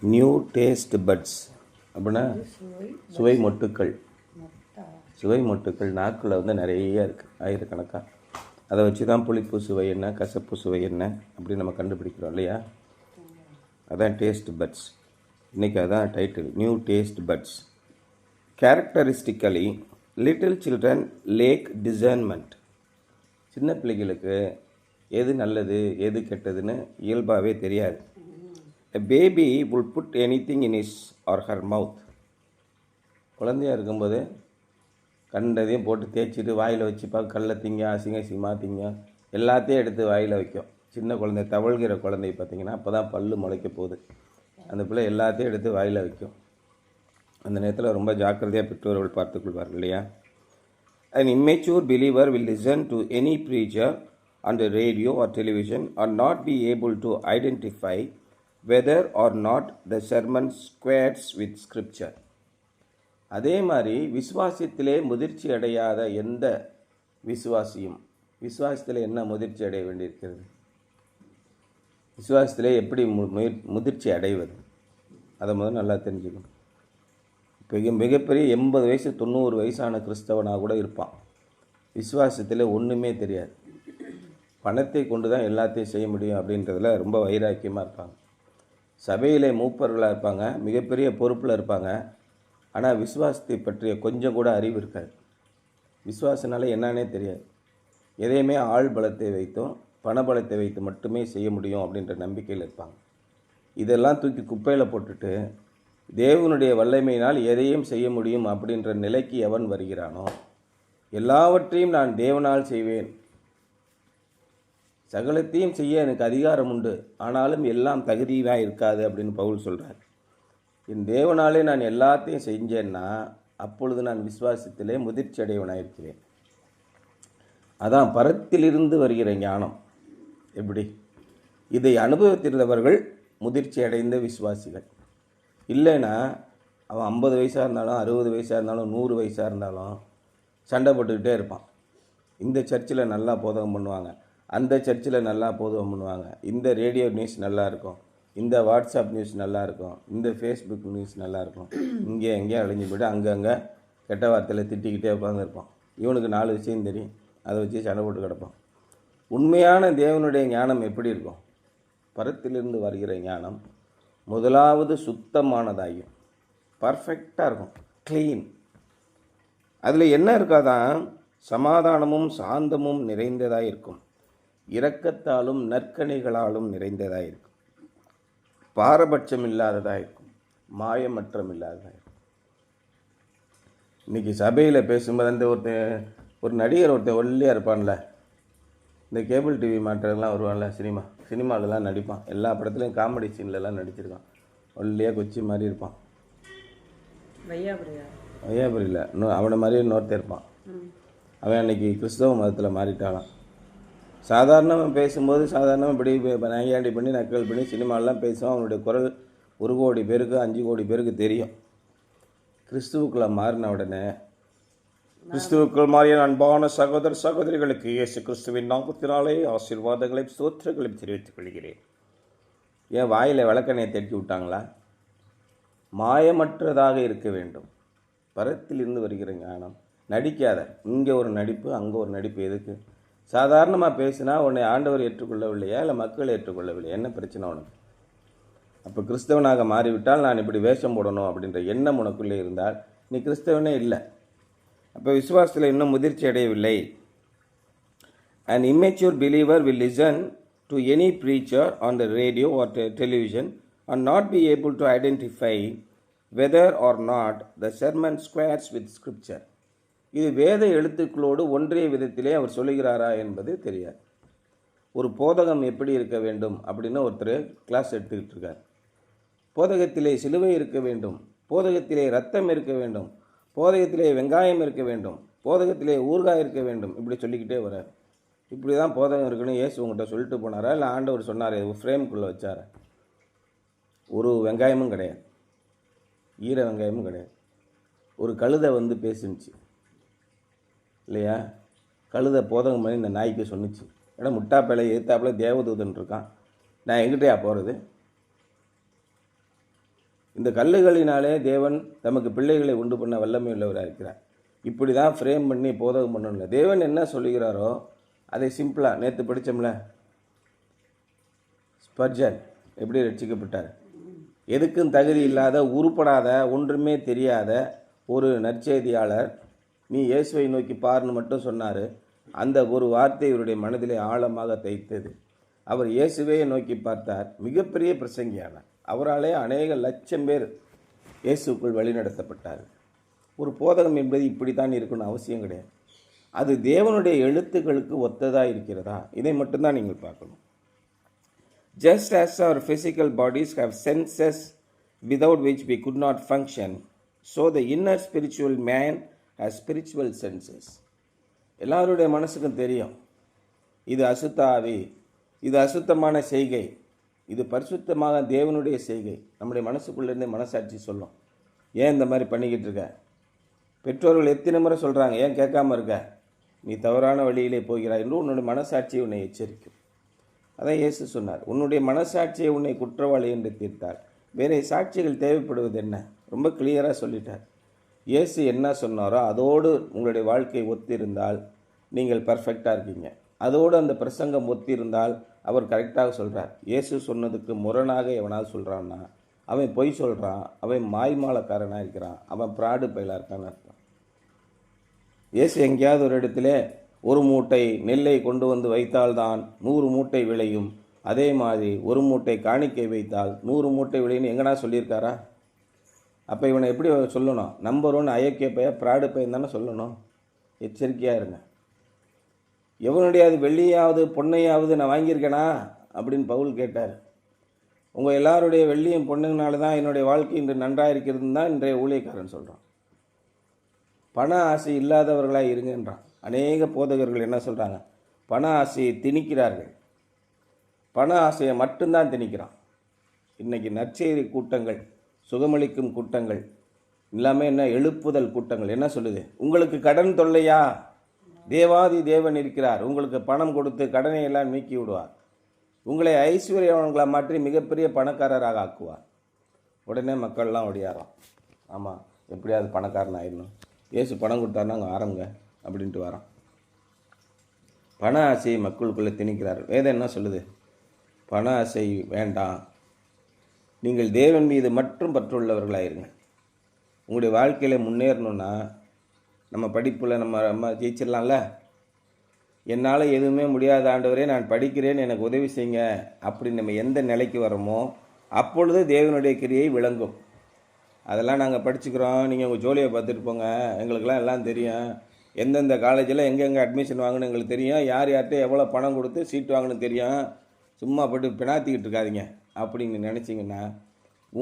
New taste puts அப்படின்னா சுவை மொட்டுக்கள். சுவை மொட்டுக்கள் நாக்கில் வந்து நிறைய இருக்குது, ஆயிரக்கணக்காக. அதை வச்சு தான் புளிப்பு சுவை என்ன, கசப்பு சுவை என்ன அப்படி நம்ம கண்டுபிடிக்கிறோம் இல்லையா? அதான் டேஸ்ட் பட்ஸ். இன்றைக்கி அதான் title, new taste buds. Characteristically little children lack discernment. சின்ன பிள்ளைகளுக்கு எது நல்லது எது கெட்டதுன்னு இயல்பாகவே தெரியாது. A baby will put anything in his or her mouth. குழந்தையாக இருக்கும்போது கண்டதையும் போட்டு தேய்ச்சிட்டு வாயில் வச்சுப்பா. கல்லை திங்க, அசிங்கமாக திங்க, எல்லாத்தையும் எடுத்து வாயில் வைக்கும். சின்ன குழந்தை, தவழ்கிற குழந்தை பார்த்திங்கன்னா அப்போ தான் பல்லு முளைக்க போகுது. அந்த பிள்ளை எல்லாத்தையும் எடுத்து வாயில் வைக்கும். அந்த நேரத்தில் ரொம்ப ஜாக்கிரதையாக பெற்றோர்கள் பார்த்துக்கொள்வார்கள் இல்லையா? An immature believer will listen to any preacher on the radio or television and not be able to identify whether or not the sermon squares with scripture. அதே மாதிரி விசுவாசத்திலே முதிர்ச்சி அடையாத எந்த விசுவாசியும், விசுவாசத்தில் என்ன முதிர்ச்சி அடைய வேண்டியிருக்கிறது? விசுவாசத்திலே எப்படி முதிர்ச்சி அடைவது? அதை முதல் நல்லா தெரிஞ்சுக்கணும். மிகப்பெரிய 80 வயசு 90 வயசான கிறிஸ்தவனாக கூட இருப்பான். விசுவாசத்தில் ஒன்றுமே தெரியாது. பணத்தை கொண்டு தான் எல்லாத்தையும் செய்ய முடியும் அப்படின்றதில் ரொம்ப வைராக்கியமாக இருப்பாங்க. சபையிலே மூப்பர்களாக இருப்பாங்க, மிகப்பெரிய பொறுப்பில் இருப்பாங்க. ஆனால் விசுவாசத்தை பற்றிய கொஞ்சம் கூட அறிவு இருக்காது. விசுவாசனால என்னன்னே தெரியாது. எதையுமே ஆள் பலத்தை வைத்தும் பணபலத்தை வைத்து மட்டுமே செய்ய முடியும் அப்படின்ற நம்பிக்கையில் இருப்பாங்க. இதெல்லாம் தூக்கி குப்பையில் போட்டுட்டு தேவனுடைய வல்லமையினால் எதையும் செய்ய முடியும் அப்படின்ற நிலைக்கு எவன் வருகிறானோ, எல்லாவற்றையும் நான் தேவனால் செய்வேன், சகலத்தையும் செய்ய எனக்கு அதிகாரம் உண்டு, ஆனாலும் எல்லாம் தகுதியாக இருக்காது அப்படின்னு பவுல் சொல்கிறார். என் தேவனாலே நான் எல்லாத்தையும் செஞ்சேன்னா அப்பொழுது நான் விசுவாசத்திலே முதிர்ச்சி அடையவனாயிருக்கிறேன். அதான் பரத்திலிருந்து வருகிற ஞானம். எப்படி? இதை அனுபவத்திருந்தவர்கள் முதிர்ச்சி அடைந்த விசுவாசிகள். இல்லைன்னா அவன் 50 வயசாக இருந்தாலும் 60 வயசாக இருந்தாலும் 100 வயசாக இருந்தாலும் சண்டை போட்டுக்கிட்டே இருப்பான். இந்த சர்ச்சில் நல்லா போதகம் பண்ணுவாங்க, அந்த சர்ச்சில் நல்லா போதகம் பண்ணுவாங்க, இந்த ரேடியோ நியூஸ் நல்லாயிருக்கும், இந்த வாட்ஸ்அப் நியூஸ் நல்லாயிருக்கும், இந்த ஃபேஸ்புக் நியூஸ் நல்லாயிருக்கும், இங்கே எங்கேயும் அழிஞ்சு போய்ட்டு அங்கங்கே கெட்ட வார்த்தையில் திட்டிக்கிட்டே உட்காந்துருப்பான். இவனுக்கு 4 விஷயம் தெரியும், அதை வச்சு சண்டை போட்டு கிடப்பான். உண்மையான தேவனுடைய ஞானம் எப்படி இருக்கும்? பரத்திலிருந்து வருகிற ஞானம் முதலாவது சுத்தமானதாகும், பர்ஃபெக்டாக இருக்கும், க்ளீன். அதில் என்ன இருக்காதான்? சமாதானமும் சாந்தமும் நிறைந்ததாக இருக்கும், இரக்கத்தாலும் நற்கணிகளாலும் நிறைந்ததாக இருக்கும், பாரபட்சம் இல்லாததாக இருக்கும், மாயமற்றம் இல்லாததாக இருக்கும். இன்றைக்கி சபையில் பேசும்போது அந்த ஒரு நடிகர் ஒல்லியாக இருப்பான்ல, இந்த கேபிள் டிவி மாற்றெல்லாம் வருவான்ல, சினிமாவிலலாம் நடிப்பான். எல்லா படத்துலையும் காமெடி சீன்லலாம் நடிச்சிருக்கான். ஒல்லியாக கொச்சி மாதிரி இருப்பான். வையாபுரியில் அவனை மாதிரியே இன்னொருத்தர் இருப்பான். அவன் அன்றைக்கி கிறிஸ்தவ மதத்தில் மாறிட்டாலாம். சாதாரணமாக பேசும்போது சாதாரணமாக இப்படி நையாண்டி பண்ணி நக்கல் பண்ணி சினிமாலெலாம் பேசுவான். அவனுடைய குரல் 1 கோடி பேருக்கு 5 கோடி பேருக்கு தெரியும். கிறிஸ்துவுக்குள்ளே மாறின உடனே, கிறிஸ்துவுக்குள் மாறிய அன்பான சகோதர சகோதரிகளுக்கு இயேசு கிறிஸ்துவின் நாமத்தினாலே ஆசீர்வாதங்களையும் ஸ்தோத்திரங்களையும் தெரிவித்துக் கொள்கிறேன். ஏன் வாயில் விளக்கணையை தட்டி விட்டாங்களா? மாயமற்றதாக இருக்க வேண்டும். பரத்திலிருந்து வருகிற ஞானம். நடிக்காத, இங்கே ஒரு நடிப்பு அங்கே ஒரு நடிப்பு. எதுக்கு? சாதாரணமாக பேசினா உன்னை ஆண்டவர் ஏற்றுக்கொள்ளவில்லையா இல்லை மக்கள் ஏற்றுக்கொள்ளவில்லையா? என்ன பிரச்சனை உனக்கு? அப்போ கிறிஸ்தவனாக மாறிவிட்டால் நான் இப்படி வேஷம் போடணும் அப்படின்ற எண்ணம் உனக்குள்ளே இருந்தால் நீ கிறிஸ்தவனே இல்லை. அப்போ விசுவாசத்தில் இன்னும் முதிர்ச்சி அடையவில்லை. An immature believer will listen to any preacher on the radio or television and not be able to identify whether or not the sermon squares with scripture. இது வேத எழுத்துக்களோடு ஒன்றிய விதத்திலே அவர் சொல்லுகிறாரா என்பது தெரியாது. ஒரு போதகம் எப்படி இருக்க வேண்டும் அப்படின்னு ஒருத்தர் கிளாஸ் எடுத்துக்கிட்டு இருக்கார். போதகத்திலே சிலுவை இருக்க வேண்டும், போதகத்திலே ரத்தம் இருக்க வேண்டும், போதகத்திலே வெங்காயம் இருக்க வேண்டும், போதகத்திலே ஊறுகாய் இருக்க வேண்டும், இப்படி சொல்லிக்கிட்டே வரார். இப்படி தான் போதகம் இருக்குன்னு இயேசு உங்கள்கிட்ட சொல்லிட்டு போனாரா இல்லை ஆண்டவர் சொன்னார் ஃப்ரேம்குள்ளே வச்சார? ஒரு வெங்காயமும் கிடையாது, ஈர வெங்காயமும் கிடையாது. ஒரு கழுதை வந்து பேசுனுச்சு இல்லையா? கழுதை போதகம் பண்ணி இந்த நாய்க்கு சொன்னிச்சு, ஏன்னா முட்டாப்பேலை எதிர்த்தாப்பில் தேவதூதன் இருக்கான், நான் எங்கிட்டயா போகிறது? இந்த கல்லுகளினாலே தேவன் தமக்கு பிள்ளைகளை உண்டு பண்ண வல்லமை உள்ளவராக இருக்கிறார். இப்படி தான் ஃப்ரேம் பண்ணி போதகம் பண்ணணும்ல. தேவன் என்ன சொல்லுகிறாரோ அதை சிம்பிளாக நேற்று படித்தோம்ல, ஸ்பர்ஜன் எப்படி ரட்சிக்கப்பட்டார். எதுக்கும் தகுதி இல்லாத, உருப்படாத, ஒன்றுமே தெரியாத ஒரு நற்செய்தியாளர் நீ இயேசுவை நோக்கி பாருன்னு மட்டும் சொன்னார். அந்த ஒரு வார்த்தை இவருடைய மனதிலே ஆழமாக தைத்தது. அவர் இயேசுவே நோக்கி பார்த்தார். மிகப்பெரிய பிரசங்கியானார். அவராலே அநேக லட்சம் பேர் இயேசுக்குள் வழிநடத்தப்பட்டார். ஒரு போதகம் என்பது இப்படித்தான் இருக்கணும் அவசியம் கிடையாது. அது தேவனுடைய எழுத்துக்களுக்கு ஒத்ததாக இருக்கிறதா, இதை மட்டும்தான் நீங்கள் பார்க்கணும். Just as our physical bodies have senses without which we could not function, so the inner spiritual man has spiritual senses. எல்லாருடைய மனசுக்கும் தெரியும், இது அசுத்த ஆவி, இது அசுத்தமான செய்கை, இது பரிசுத்தமாக தேவனுடைய செய்கை. நம்முடைய மனசுக்குள்ளேருந்தே மனசாட்சி சொல்லும், ஏன் இந்த மாதிரி பண்ணிக்கிட்டு இருக்க. பெற்றோர்கள் எத்தனை முறை சொல்கிறாங்க, ஏன் கேட்காம இருக்க, நீ தவறான வழியிலே போகிறாய் என்று உன்னுடைய மனசாட்சியை உன்னை எச்சரிக்கும். அதான் இயேசு சொன்னார், உன்னுடைய மனசாட்சியை உன்னை குற்றவாளி என்று தீர்த்தார். வேறு சாட்சிகள் தேவைப்படுவது என்ன? ரொம்ப கிளியராக சொல்லிட்டார். இயேசு என்ன சொன்னாரோ அதோடு உங்களுடைய வாழ்க்கை ஒத்திருந்தால் நீங்கள் பர்ஃபெக்டாக இருக்கீங்க. அதோடு அந்த பிரசங்கம் ஒத்திருந்தால் அவர் கரெக்டாக சொல்கிறார். இயேசு சொன்னதுக்கு முரணாக எவனாவது சொல்கிறான்னா அவன் பொய் சொல்கிறான், அவன் மாய்மாலக்காரனாக இருக்கிறான், அவன் பிராடு பயிலாக இருக்கான்னு அர்த்தம். இயேசு எங்கேயாவது ஒரு இடத்துல ஒரு மூட்டை நெல்லை கொண்டு வந்து வைத்தால்தான் 100 மூட்டை விளையும், அதே மாதிரி ஒரு மூட்டை காணிக்கை வைத்தால் 100 மூட்டை விளையும்னு எங்கடா சொல்லியிருக்காரா? அப்போ இவனை எப்படி சொல்லணும்? நம்பர் 1 அயோக்கிய பையன், பிராடு பையன் தானே சொல்லணும். எச்சரிக்கையாக இருங்க. எவனுடையாவது வெள்ளியாவது பொண்ணையாவது நான் வாங்கியிருக்கேனா அப்படின்னு பவுல் கேட்டார். உங்கள் எல்லாருடைய வெள்ளியும் பொண்ணுங்கனால தான் என்னுடைய வாழ்க்கை இன்று நன்றாக இருக்கிறதுன்னு தான் இன்றைய ஊழியக்காரன் சொல்கிறான். பண ஆசை இல்லாதவர்களாக இருங்கன்றான். அநேக போதகர்கள் என்ன சொல்கிறாங்க? பண ஆசையை திணிக்கிறார்கள். பண ஆசையை மட்டும்தான் திணிக்கிறான். இன்றைக்கி நற்செய்தி கூட்டங்கள், சுகமளிக்கும் கூட்டங்கள் எல்லாமே என்ன, எழுப்புதல் கூட்டங்கள் என்ன சொல்லுது? உங்களுக்கு கடன் தொல்லையா? தேவாதி தேவன் இருக்கிறார், உங்களுக்கு பணம் கொடுத்து கடனை எல்லாம் நீக்கி விடுவார், உங்களை ஐஸ்வர்யவன்களை மாற்றி மிகப்பெரிய பணக்காரராக ஆக்குவார். உடனே மக்கள்லாம் ஒடியாரோம், ஆமாம் எப்படியாவது பணக்காரன் ஆயிடணும், ஏசு பணம் கொடுத்தாருன்னா அங்கே ஆரம்பங்க அப்படின்ட்டு வரோம். பண ஆசையை மக்களுக்குள்ளே திணிக்கிறார். வேதம் என்ன சொல்லுது? பண ஆசை வேண்டாம், நீங்கள் தேவன் மீது மட்டும் பற்றுள்ளவர்களாயிருங்க. உங்களுடைய வாழ்க்கையில் முன்னேறணுன்னா, நம்ம படிப்பில் நம்ம ஜெயிச்சிடலாம்ல. என்னால் எதுவுமே முடியாத ஆண்டவரே நான் படிக்கிறேன் எனக்கு உதவி செய்யுங்க அப்படின்னு நம்ம எந்த நிலைக்கு வரோமோ அப்பொழுது தேவனுடைய கிரியை விளங்கும். அதெல்லாம் நாங்கள் படிச்சுக்கிறோம், நீங்கள் உங்கள் ஜோலியை பார்த்துட்டு போங்க, எங்களுக்கெல்லாம் எல்லாம் தெரியும், எந்தெந்த காலேஜில் எங்கெங்கே அட்மிஷன் வாங்கணும் எங்களுக்கு தெரியும், யார் யார்கிட்ட எவ்வளோ பணம் கொடுத்து சீட் வாங்கணும் தெரியும், சும்மா போட்டு பினாத்திக்கிட்டு இருக்காதீங்க அப்படின்னு நினச்சிங்கன்னா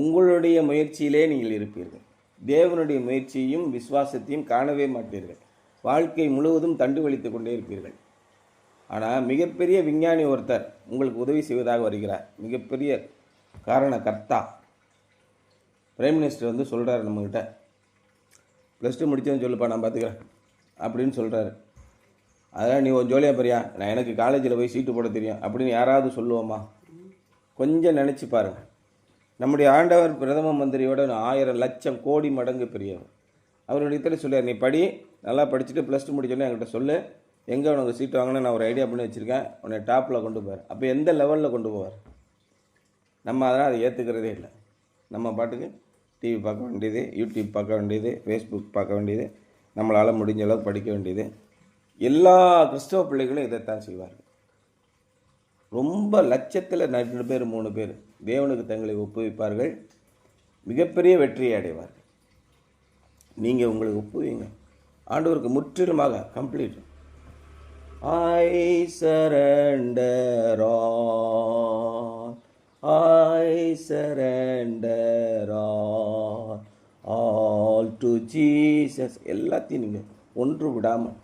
உங்களுடைய முயற்சியிலே நீங்கள் இருப்பீர்கள். தேவனுடைய முயற்சியையும் விசுவாசத்தையும் காணவே மாட்டீர்கள். வாழ்க்கை முழுவதும் தண்டு வலித்து கொண்டே இருப்பீர்கள். ஆனால் மிகப்பெரிய விஞ்ஞானி ஒருத்தர் உங்களுக்கு உதவி செய்வதாக வருகிறார். மிகப்பெரிய காரணகர்த்தா பிரைம் மினிஸ்டர் வந்து சொல்கிறார் நம்மக்கிட்ட, +2 முடிச்சதுன்னு சொல்லுப்பா நான் பார்த்துக்கிறேன் அப்படின்னு சொல்கிறாரு. அதனால் நீ ஒரு ஜோலியாக போறியா, நான் எனக்கு காலேஜில் போய் சீட்டு போட தெரியும் அப்படின்னு யாராவது சொல்லுவோமா? கொஞ்சம் நினச்சி பாருங்கள். நம்முடைய ஆண்டவர் பிரதம மந்திரியோட 1000 லட்சம் கோடி மடங்கு பெரியவர். அவருடைய சொல்லுவார், நீ படி, நல்லா படிச்சுட்டு +2 முடிச்சோன்னே என்கிட்ட சொல்லு, எங்கே உனக்கு சீட்டு வாங்கினா நான் ஒரு ஐடியா பண்ணி வச்சுருக்கேன், உன்னை டாப்பில் கொண்டு போவார். அப்போ எந்த லெவலில் கொண்டு போவார்? நம்ம அதனால் அதை ஏற்றுக்கிறதே இல்லை. நம்ம பாட்டுக்கு டிவி பார்க்க வேண்டியது, யூடியூப் பார்க்க வேண்டியது, ஃபேஸ்புக் பார்க்க வேண்டியது, நம்மளால் முடிஞ்ச அளவுக்கு படிக்க வேண்டியது. எல்லா கிறிஸ்தவ பிள்ளைகளும் இதைத்தான் செய்வார்கள். ரொம்ப லட்சத்தில் 2 பேர் 3 பேர் தேவனுக்கு தங்களை ஒப்புவிப்பார்கள், மிகப்பெரிய வெற்றியை அடைவார்கள். நீங்கள் உங்களுக்கு ஒப்புவீங்க, ஆண்டவருக்கு முற்றிலுமாக complete. I surrender all, I surrender all to Jesus. எல்லாத்தையும் நீங்கள் ஒன்று விடாமல்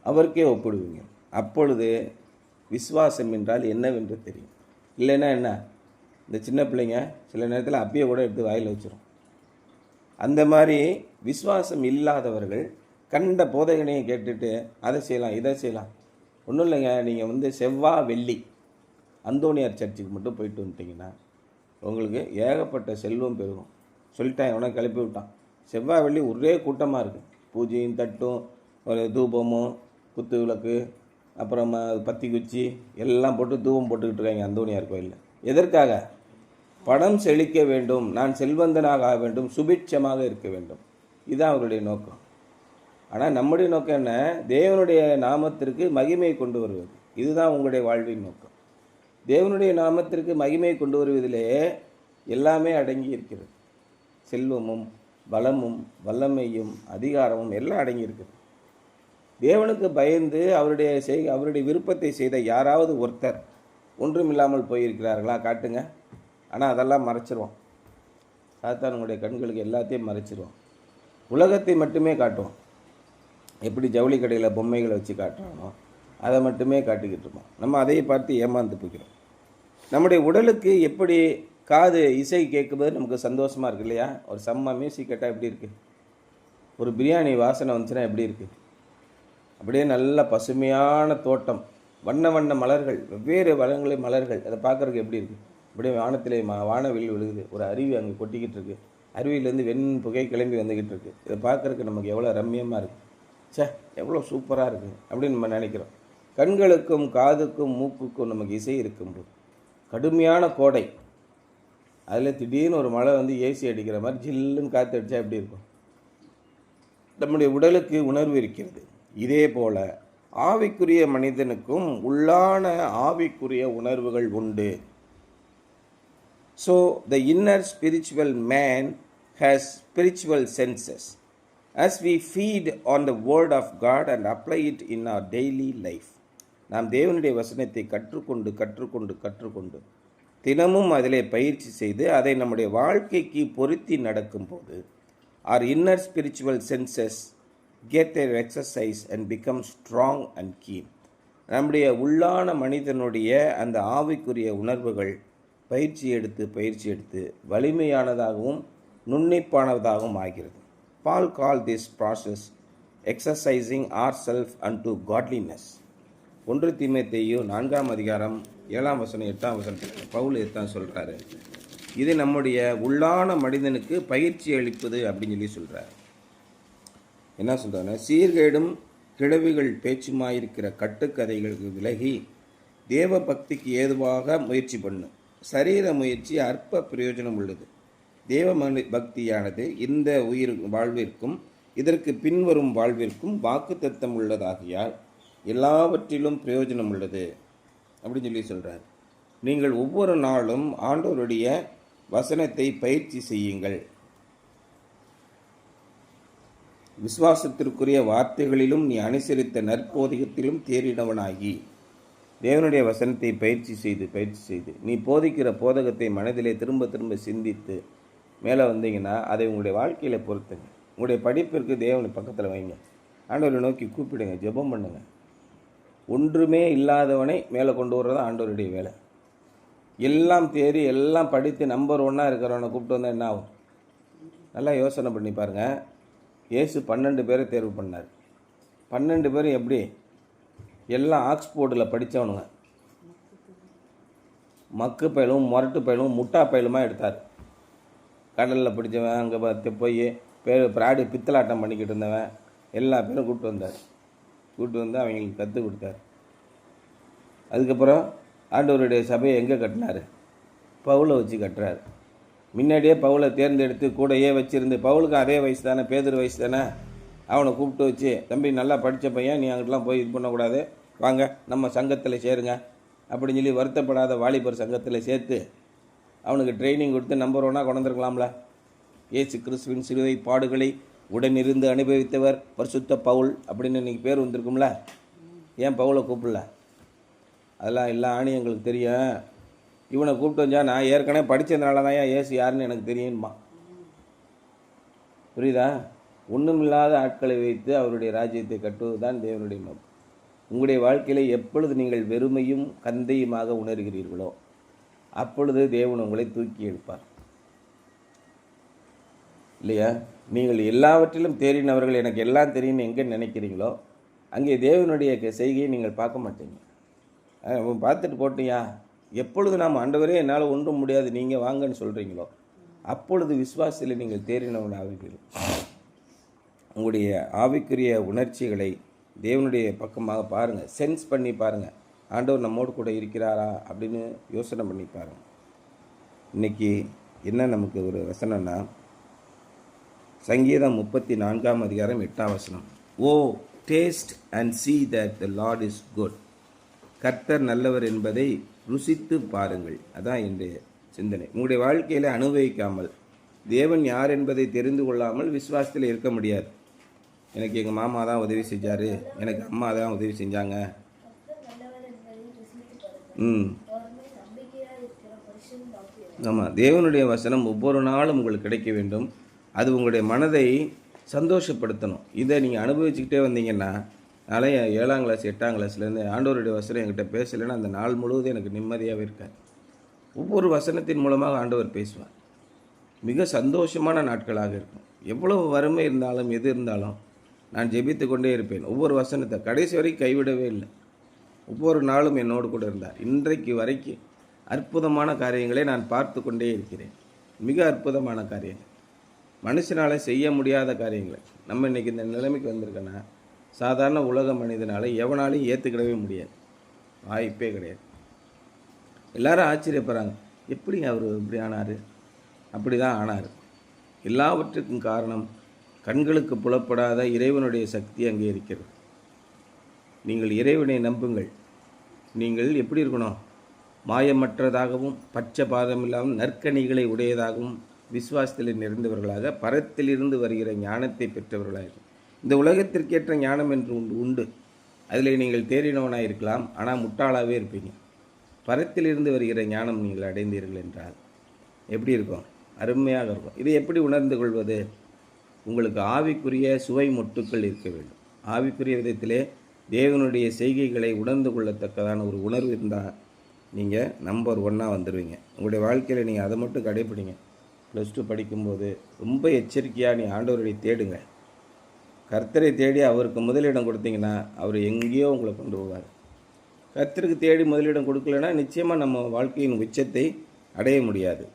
அவருக்கே ஒப்பிடுவீங்க. அப்பொழுது விசுவாசம் என்றால் என்னவென்று தெரியும். இல்லைன்னா என்ன, இந்த சின்ன பிள்ளைங்க சில நேரத்தில் அப்பயே கூட எடுத்து வாயில் வச்சிடும். அந்த மாதிரி விசுவாசம் இல்லாதவர்கள் கண்ட போதகனையை கேட்டுட்டு அதை செய்யலாம் இதை செய்யலாம். ஒன்றும் இல்லைங்க, நீங்கள் வந்து செவ்வாய் வெள்ளி அந்தோனியார் சர்ச்சுக்கு மட்டும் போயிட்டு வந்துட்டிங்கன்னா உங்களுக்கு ஏகப்பட்ட செல்வம் பெருகும். சொல்லிட்டான், எவனை கிளப்பி விட்டான். செவ்வாய் வெள்ளி ஒரே கூட்டமாக இருக்குது. பூஜையும் தட்டும், ஒரு தூபமும் குத்து விளக்கு, அப்புறமா பத்தி குச்சி எல்லாம் போட்டு தூபம் போட்டுக்கிட்டு இருக்காங்க அந்தோணியார் கோயிலில். எதற்காக? பணம் செழிக்க வேண்டும், நான் செல்வந்தனாக ஆக வேண்டும், சுபிட்சமாக இருக்க வேண்டும். இதுதான் அவருடைய நோக்கம். ஆனால் நம்முடைய நோக்கம் என்ன? தேவனுடைய நாமத்திற்கு மகிமையை கொண்டு வருவது. இதுதான் உங்களுடைய வாழ்வின் நோக்கம். தேவனுடைய நாமத்திற்கு மகிமையை கொண்டு வருவதிலே எல்லாமே அடங்கி இருக்கிறது. செல்வமும் பலமும் வல்லமையும் அதிகாரமும் எல்லாம் அடங்கி இருக்குது. தேவனுக்கு பயந்து அவருடைய விருப்பத்தை செய்த யாராவது ஒருத்தர் ஒன்றுமில்லாமல் போயிருக்கிறார்களா? காட்டுங்க. ஆனால் அதெல்லாம் மறைச்சிருவோம். சாத்தானுடைய கண்களுக்கு எல்லாத்தையும் மறைச்சிருவோம். உலகத்தை மட்டுமே காட்டுவோம். எப்படி ஜவுளி கடையில் பொம்மைகளை வச்சு காட்டுறானோ அதை மட்டுமே காட்டிக்கிட்டு இருப்போம். நம்ம அதையை பார்த்து ஏமாந்து போகிறோம். நம்முடைய உடலுக்கு எப்படி காது இசை கேட்கும்போது நமக்கு சந்தோஷமாக இருக்குது இல்லையா? ஒரு செம்ம மியூசிக் கேட்டால் எப்படி இருக்குது? ஒரு பிரியாணி வாசனை வந்துச்சுன்னா எப்படி இருக்குது? அப்படியே நல்ல பசுமையான தோட்டம், வண்ண வண்ண மலர்கள், வெவ்வேறு வளங்களின் மலர்கள், அதை பார்க்குறதுக்கு எப்படி இருக்குது? அப்படியே வானத்திலே வானவில் விழுகுது. ஒரு அருவி அங்கே கொட்டிக்கிட்டு இருக்குது. அருவியிலேருந்து புகை கிளம்பி வந்துக்கிட்டு இருக்குது. இதை பார்க்குறதுக்கு நமக்கு எவ்வளோ ரம்மியமாக இருக்குது. எவ்வளோ சூப்பராக இருக்குது அப்படின்னு நம்ம நினைக்கிறோம். கண்களுக்கும் காதுக்கும் மூக்குக்கும் நமக்கு இசை இருக்கும்போது கடுமையான கோடை, அதில் திடீர்னு ஒரு மழை வந்து ஏசி அடிக்கிற மாதிரி ஜில்லுன்னு காற்று அடித்தா எப்படி இருக்கும்? நம்முடைய உடலுக்கு உணர்வு இருக்கிறது. இதே போல் ஆவிக்குரிய மனிதனுக்கும் உள்ளான ஆவிக்குரிய உணர்வுகள் உண்டு. So the inner spiritual man has spiritual senses. As we feed on the word of God and apply it in our daily life, நாம் தேவனுடைய வசனத்தை கற்றுக்கொண்டு தினமும் அதிலே பயிற்சி செய்து அதை நம்முடைய வாழ்க்கைக்கு பொருத்தி நடக்கும்போது our inner spiritual senses get their exercise and become strong and keen. நம்முடைய உள்ளான மனிதனுடைய அந்த ஆவிக்குரிய உணர்வுகள் பயிற்சி எடுத்து வலிமையானதாகவும் நுண்ணிப்பானதாகவும் ஆகிறது. Paul called this process exercising ourselves unto godliness. 1 தீமோத்தேயு 4 அதிகாரம் 7 வசனம் 8 வசனத்தில் பவுல் தான் சொல்கிறாரு. இது நம்முடைய உள்ளான மனிதனுக்கு பயிற்சி அளிப்பது அப்படின்னு சொல்கிறார். என்ன சொல்கிறாருன்னா, சீர்கேடும் கிழவிகள் பேச்சுமாயிருக்கிற கட்டுக்கதைகளுக்கு விலகி தேவ பக்திக்கு ஏதுவாக முயற்சி பண்ணு. சரீர முயற்சி அற்ப பிரயோஜனம் உள்ளது. தேவ பக்தியானது இந்த வாழ்விற்கும் இதற்கு பின்வரும் வாழ்விற்கும் வாக்குத்தத்தம் உள்ளதாகியால் எல்லாவற்றிலும் பிரயோஜனம் உள்ளது அப்படின்னு சொல்கிறார். நீங்கள் ஒவ்வொரு நாளும் ஆண்டவருடைய வசனத்தை பயிற்சி செய்யுங்கள். விசுவாசத்திற்குரிய வார்த்தைகளிலும் நீ அனுசரித்த நற்போதகத்திலும் தேறினவனாகி தேவனுடைய வசனத்தை பயிற்சி செய்து நீ போதிக்கிற போதகத்தை மனதிலே திரும்ப சிந்தித்து மேலே வந்தீங்கன்னா அதை உங்களுடைய வாழ்க்கையில் பொறுத்துங்க. உங்களுடைய படிப்பிற்கு தேவனை பக்கத்தில் வைங்க. ஆண்டவரை நோக்கி கூப்பிடுங்க, ஜெபம் பண்ணுங்க. ஒன்றுமே இல்லாதவனை மேலே கொண்டு வர்றது ஆண்டவருடைய வேலை. எல்லாம் தேறி எல்லாம் படித்து நம்பர் 1 இருக்கிறவனை கூப்பிட்டு வந்தால் என்ன ஆகும்? நல்லா யோசனை பண்ணி பாருங்கள். இயேசு 12 பேரை தேர்வு பண்ணார். 12 பேரும் எப்படி? எல்லாம் ஆக்ஸ்போர்டில் படித்தவனுங்க. மக்கு பயிலும் முரட்டு பயிலும் முட்டா பயிலுமா எடுத்தார். கடலில் பிடிச்சவன், அங்கே போய் பிராடி பித்தலாட்டம் பண்ணிக்கிட்டு இருந்தவன் எல்லா பேரும் கூப்பிட்டு வந்து அவங்களுக்கு கற்றுக் கொடுத்தார். அதுக்கப்புறம் ஆண்டவருடைய சபையை எங்கே கட்டினார்? பவுலை வச்சு கட்டுறாரு. முன்னாடியே பவுலை தேர்ந்தெடுத்து கூடையே வச்சுருந்து, பவுலுக்கு அதே வயசு தானே, பேதுரு வயசு தானே, அவனை கூப்பிட்டு வச்சு, தம்பி நல்லா படித்த பையன், நீ அங்கிட்டலாம் போய் இது பண்ணக்கூடாது, வாங்க நம்ம சங்கத்தில் சேருங்க அப்படின்னு சொல்லி வருத்தப்படாத வாலிபர் சங்கத்தில் சேர்த்து அவனுக்கு ட்ரைனிங் கொடுத்து நம்பர் 1 கொண்டிருக்கலாம்ல. இயேசு கிறிஸ்துவின் சிலுவை பாடுகளை உடனிருந்து அனுபவித்தவர் பரிசுத்த பவுல் அப்படின்னு இன்றைக்கி பேர் வந்திருக்கும்ல. ஏன் பவுலை கூப்பிடல? அதெல்லாம் எல்லா ஆணையும் எங்களுக்கு தெரியும். இவனை கூப்பிட்டு வந்தா நான் ஏற்கனவே படித்ததுனால தான் இயேசு யாருன்னு எனக்கு தெரியுமா? புரியுதா? ஒன்றுமில்லாத ஆட்களை வைத்து அவருடைய ராஜ்யத்தை கட்டுவது தான் தேவனுடைய நோக்கம். உங்களுடைய வாழ்க்கையில் எப்பொழுது நீங்கள் வெறுமையும் கந்தையுமாக உணர்கிறீர்களோ அப்பொழுது தேவன் உங்களை தூக்கி எடுப்பார். இல்லையா? நீங்கள் எல்லாவற்றிலும் தேறினவர்கள், எனக்கு எல்லாம் தெரியும்னு எங்கே நினைக்கிறீங்களோ அங்கே தேவனுடைய செய்கையை நீங்கள் பார்க்க மாட்டீங்க. பார்த்துட்டு போட்டியா? எப்பொழுது நாம் ஆண்டவரே என்னால் ஒன்றும் முடியாது நீங்கள் வாங்கன்னு சொல்கிறீங்களோ அப்பொழுது விசுவாசத்தில் நீங்கள் தேறினவன் ஆவீர்கள். உங்களுடைய ஆவிக்குரிய உணர்ச்சிகளை தேவனுடைய பக்கமாக பாருங்கள், சென்ஸ் பண்ணி பாருங்கள். ஆண்டவர் நம்மோடு கூட இருக்கிறாரா அப்படின்னு யோசனை பண்ணி பாருங்கள். இன்றைக்கி என்ன நமக்கு ஒரு வசனம்னா, சங்கீதம் 34 அதிகாரம் 8 O taste and see that the Lord is good. கர்த்தர் நல்லவர் என்பதை ருசித்து பாருங்கள். அதான் என்னுடைய சிந்தனை. உங்களுடைய வாழ்க்கையில் அனுபவிக்காமல், தேவன் யார் என்பதை தெரிந்து கொள்ளாமல் விசுவாசத்தில் இருக்க முடியாது. எனக்கு எங்கள் மாமா தான் உதவி செஞ்சார், எனக்கு அம்மா தான் உதவி செஞ்சாங்க. ஆமாம், தேவனுடைய வசனம் ஒவ்வொரு நாளும் உங்களுக்கு கிடைக்க வேண்டும். அது உங்களுடைய மனதை சந்தோஷப்படுத்தணும். இதை நீங்கள் அனுபவிச்சுக்கிட்டே வந்தீங்கன்னா, நாளை 7ஆம் கிளாஸ் 8ஆம் கிளாஸ்லேருந்து ஆண்டவருடைய வசனம் என்கிட்ட பேசலைன்னா அந்த நாள் முழுவதும் எனக்கு நிம்மதியாகவே இருக்காது. ஒவ்வொரு வசனத்தின் மூலமாக ஆண்டவர் பேசுவார். மிக சந்தோஷமான நாட்களாக இருக்கும். எவ்வளவு வறுமை இருந்தாலும் எது இருந்தாலும் நான் ஜெபித்து கொண்டே இருப்பேன். ஒவ்வொரு வசனத்தை கடைசி வரைக்கும் கைவிடவே இல்லை. ஒவ்வொரு நாளும் என்னோடு கூட இருந்தார். இன்றைக்கு வரைக்கும் அற்புதமான காரியங்களை நான் பார்த்து கொண்டே இருக்கிறேன். மிக அற்புதமான காரியங்கள், மனுஷனால் செய்ய முடியாத காரியங்களை. நம்ம இன்றைக்கி இந்த நிலைமைக்கு வந்திருக்கோன்னா சாதாரண உலக மனிதனால் எவனாலையும் ஏற்றுக்கிடவே முடியாது, வாய்ப்பே கிடையாது. எல்லாரும் ஆச்சரியப்படுறாங்க, எப்படி அவர் இப்படி ஆனார்? அப்படி தான் ஆனார். எல்லாவற்றுக்கும் காரணம் கண்களுக்கு புலப்படாத இறைவனுடைய சக்தி அங்கே இருக்கிறது. நீங்கள் இறைவனை நம்புங்கள். நீங்கள் எப்படி இருக்கணும்? மாயமற்றதாகவும் பச்சை பாதமில்லாமல் நற்கனிகளை உடையதாகவும் விசுவாசத்தில் நிறைந்தவர்களாக பரத்திலிருந்து வருகிற ஞானத்தை பெற்றவர்களாக இருக்கும். இந்த உலகத்திற்கேற்ற ஞானம் என்று உண்டு. அதில் நீங்கள் தேறினவனாக இருக்கலாம், ஆனால் முட்டாளாகவே இருப்பீங்க. பரத்திலிருந்து வருகிற ஞானம் நீங்கள் அடைந்தீர்கள் என்றால் எப்படி இருக்கும்? அருமையாக இருக்கும். இதை எப்படி உணர்ந்து கொள்வது? உங்களுக்கு ஆவிக்குரிய சுவை மொட்டுக்கள் இருக்க வேண்டும். ஆவிக்குரிய விதத்திலே தேவனுடைய செய்கைகளை உணர்ந்து கொள்ளத்தக்கதான ஒரு உணர்வு இருந்தால் நீங்கள் நம்பர் 1 வந்துடுவீங்க. உங்களுடைய வாழ்க்கையில் நீங்கள் அதை மட்டும் கடைப்பிடிங்க. +2 படிக்கும்போது ரொம்ப எச்சரிக்கையாக நீ ஆண்டவரை தேடுங்க. கர்த்தரை தேடி அவருக்கு முதலிடம் கொடுத்தீங்கன்னா அவர் எங்கேயோ உங்களை கொண்டு போவார். கர்த்தருக்கு தேடி முதலிடம் கொடுக்கலன்னா நிச்சயமாக நம்ம வாழ்க்கையின் உச்சத்தை அடைய முடியாது.